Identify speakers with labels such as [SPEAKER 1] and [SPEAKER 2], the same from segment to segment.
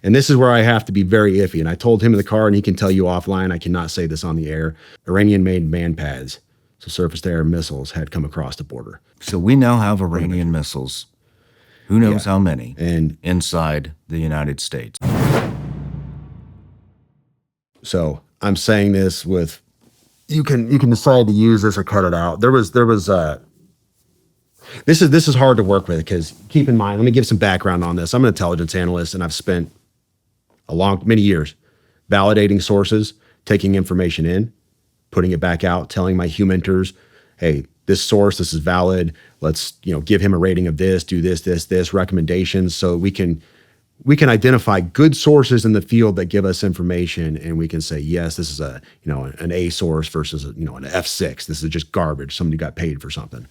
[SPEAKER 1] And this is where I have to be very iffy. And I told him in the car, and he can tell you offline, I cannot say this on the air, Iranian-made man pads, so surface-to-air missiles, had come across the border.
[SPEAKER 2] So we now have Iranian missiles. Who knows how many
[SPEAKER 1] and
[SPEAKER 2] inside the United States.
[SPEAKER 1] So I'm saying this with, you can decide to use this or cut it out. This is hard to work with, because keep in mind, let me give some background on this. I'm an intelligence analyst, and I've spent many years validating sources, taking information in, putting it back out, telling my humenters, hey, this source, this is valid. Let's, give him a rating of this, do this, recommendations. So we can identify good sources in the field that give us information, and we can say, yes, this is an A source versus an F6. This is just garbage. Somebody got paid for something.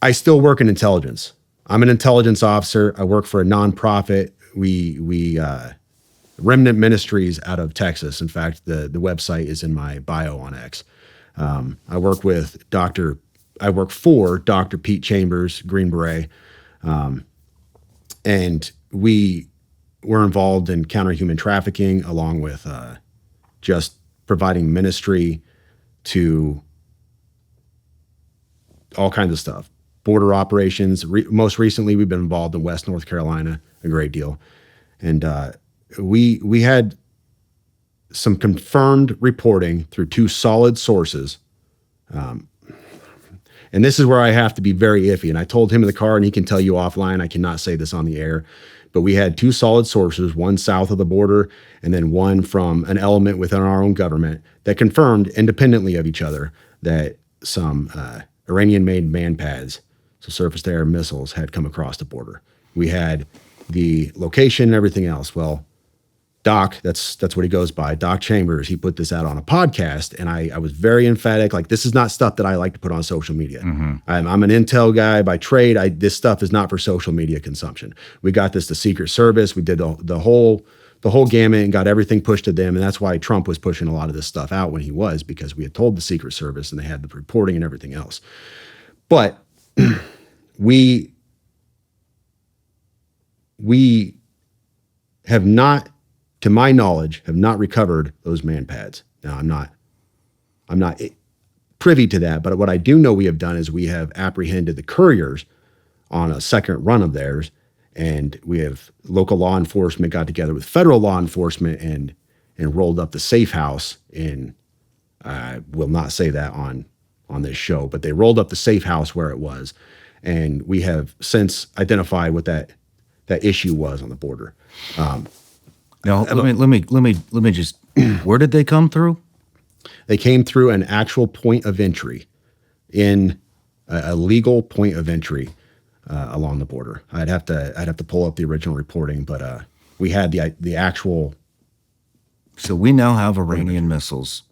[SPEAKER 1] I still work in intelligence. I'm an intelligence officer. I work for a nonprofit. We Remnant Ministries out of Texas. In fact, the website is in my bio on X. I work for Dr. Pete Chambers, Green Beret, and we were involved in counter-human trafficking, along with just providing ministry to all kinds of stuff. Border operations. Most recently, we've been involved in West North Carolina a great deal. And we had some confirmed reporting through two solid sources. And this is where I have to be very iffy. And I told him in the car, and he can tell you offline, I cannot say this on the air, but we had two solid sources, one south of the border and then one from an element within our own government, that confirmed independently of each other that some Iranian-made man pads, so surface-to-air missiles, had come across the border. We had the location and everything else. Well, Doc, that's what he goes by, Doc Chambers, he put this out on a podcast, and I was very emphatic, like, this is not stuff that I like to put on social media. Mm-hmm. I'm an intel guy by trade. This stuff is not for social media consumption. We got this to Secret Service. We did the whole gamut and got everything pushed to them, and that's why Trump was pushing a lot of this stuff out when he was, because we had told the Secret Service, and they had the reporting and everything else. But we have not, to my knowledge, have not recovered those man pads. Now, I'm not privy to that, but what I do know we have done is we have apprehended the couriers on a second run of theirs, and we have local law enforcement got together with federal law enforcement and rolled up the safe house in, I will not say that on this show, but they rolled up the safe house where it was, and we have since identified what that issue was on the border.
[SPEAKER 2] Now, let me just. Where did they come through?
[SPEAKER 1] They came through an actual point of entry, in a legal point of entry along the border. I'd have to pull up the original reporting, but we had the actual.
[SPEAKER 2] So we now have Iranian missiles.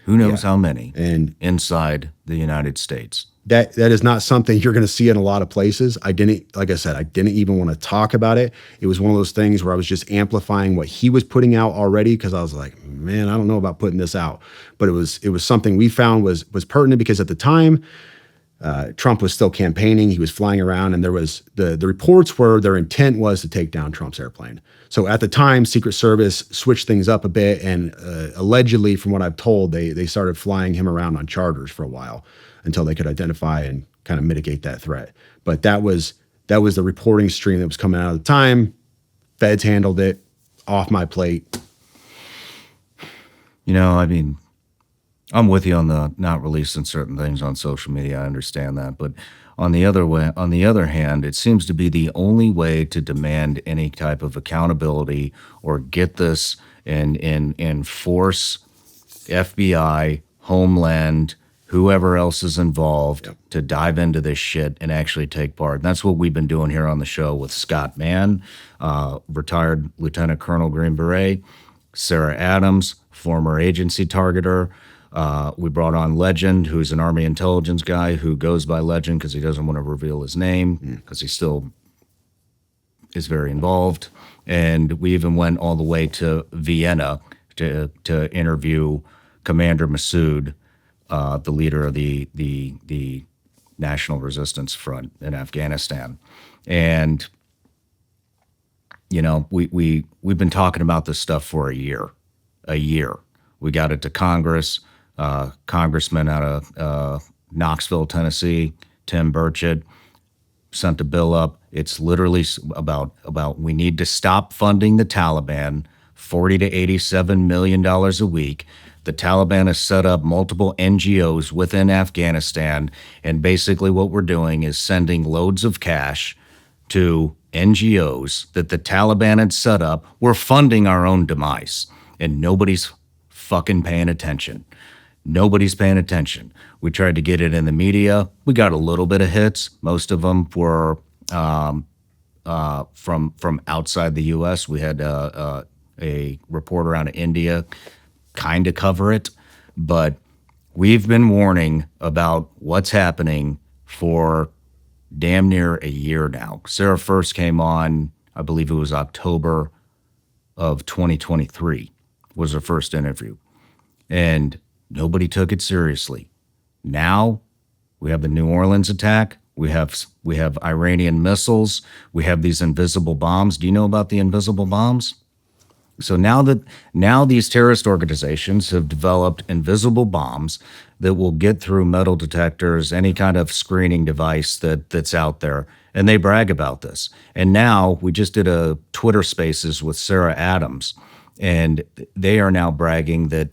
[SPEAKER 2] Who knows how many inside the United States?
[SPEAKER 1] That is not something you're going to see in a lot of places. Like I said, I didn't even want to talk about it. It was one of those things where I was just amplifying what he was putting out already, because I was like, man, I don't know about putting this out. But it was something we found was pertinent, because at the time, Trump was still campaigning. He was flying around, and there was the reports were their intent was to take down Trump's airplane. So at the time, Secret Service switched things up a bit, and allegedly, from what I've told, they started flying him around on charters for a while until they could identify and kind of mitigate that threat. But that was the reporting stream that was coming out at the time. Feds handled it, off my plate.
[SPEAKER 2] I mean, I'm with you on the not releasing certain things on social media. I understand that, but on the other hand, it seems to be the only way to demand any type of accountability or get this and force FBI, Homeland, whoever else is involved to dive into this shit and actually take part. And that's what we've been doing here on the show with Scott Mann, retired Lieutenant Colonel Green Beret, Sarah Adams, former agency targeter. We brought on Legend, who's an Army intelligence guy who goes by Legend because he doesn't want to reveal his name because he still is very involved. And we even went all the way to Vienna to interview Commander Massoud, the leader of the National Resistance Front in Afghanistan. And we've been talking about this stuff for a year. A year. We got it to Congress. Congressman out of Knoxville, Tennessee, Tim Burchett, sent a bill up. It's literally about we need to stop funding the Taliban, $40 to $87 million a week. The Taliban has set up multiple NGOs within Afghanistan, and basically what we're doing is sending loads of cash to NGOs that the Taliban had set up. We're funding our own demise, and nobody's fucking paying attention. Nobody's paying attention. We tried to get it in the media. We got a little bit of hits. Most of them were from outside the U.S. We had a reporter out of India kind of cover it, but we've been warning about what's happening for damn near a year now. Sarah first came on, I believe it was October of 2023 was her first interview, and nobody took it seriously. Now we have the New Orleans attack. We have Iranian missiles. We have these invisible bombs. Do you know about the invisible bombs? So now these terrorist organizations have developed invisible bombs that will get through metal detectors, any kind of screening device that's out there, and they brag about this. And now we just did a Twitter Spaces with Sarah Adams, and they are now bragging that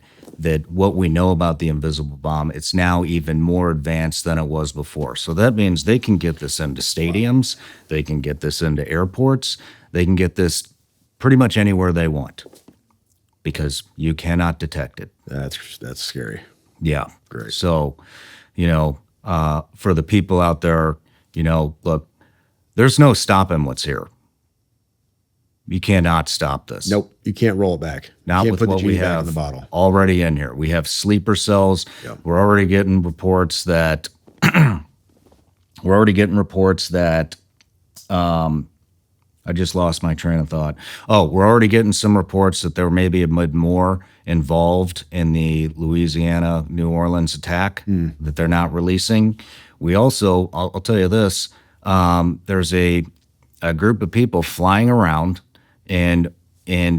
[SPEAKER 2] what we know about the invisible bomb, it's now even more advanced than it was before. So that means they can get this into stadiums, they can get this into airports, they can get this pretty much anywhere they want, because you cannot detect it.
[SPEAKER 1] That's scary.
[SPEAKER 2] Yeah.
[SPEAKER 1] Great.
[SPEAKER 2] So, for the people out there, look, there's no stopping what's here. You cannot stop this.
[SPEAKER 1] Nope. You can't roll it back.
[SPEAKER 2] Not
[SPEAKER 1] you can't
[SPEAKER 2] with
[SPEAKER 1] put
[SPEAKER 2] what
[SPEAKER 1] the genie
[SPEAKER 2] we
[SPEAKER 1] back
[SPEAKER 2] have
[SPEAKER 1] in the bottle.
[SPEAKER 2] already in here. We have sleeper cells.
[SPEAKER 1] Yep.
[SPEAKER 2] We're already getting reports that I just lost my train of thought. Oh, we're already getting some reports that there may be a bit more involved in the Louisiana, New Orleans attack that they're not releasing. We also, I'll tell you this, there's a group of people flying around and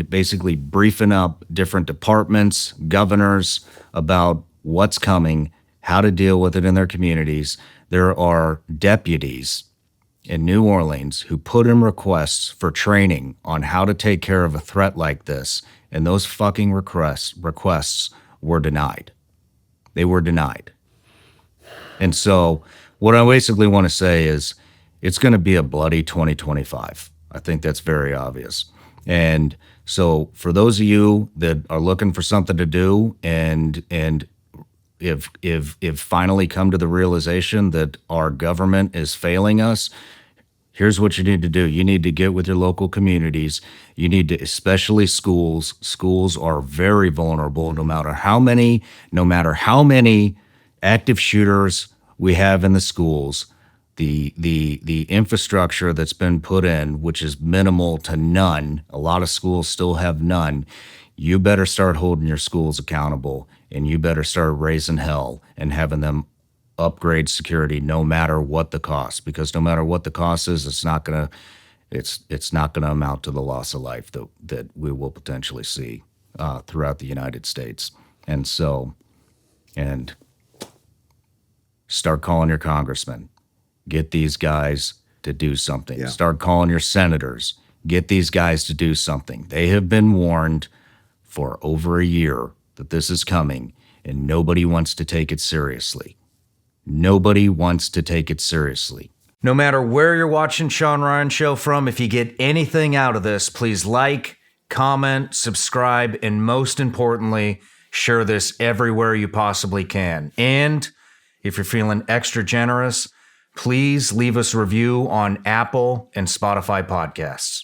[SPEAKER 2] basically briefing up different departments, governors about what's coming, how to deal with it in their communities. There are deputies in New Orleans who put in requests for training on how to take care of a threat like this, and those fucking requests were denied. They were denied. And so what I basically want to say is it's going to be a bloody 2025. I think that's very obvious. And so for those of you that are looking for something to do and if finally come to the realization that our government is failing us, here's what you need to do. You need to get with your local communities. You need to, especially schools. Schools are very vulnerable no matter how many active shooters we have in the schools. The infrastructure that's been put in, which is minimal to none, a lot of schools still have none. You better start holding your schools accountable, and you better start raising hell and having them upgrade security no matter what the cost, because no matter what the cost is, it's not gonna amount to the loss of life that we will potentially see throughout the United States. And start calling your congressmen. Get these guys to do something.
[SPEAKER 1] Yeah.
[SPEAKER 2] Start calling your senators. Get these guys to do something. They have been warned for over a year that this is coming, and nobody wants to take it seriously. Nobody wants to take it seriously. No matter where you're watching Shawn Ryan Show from, if you get anything out of this, please like, comment, subscribe, and most importantly, share this everywhere you possibly can. And if you're feeling extra generous, please leave us a review on Apple and Spotify podcasts.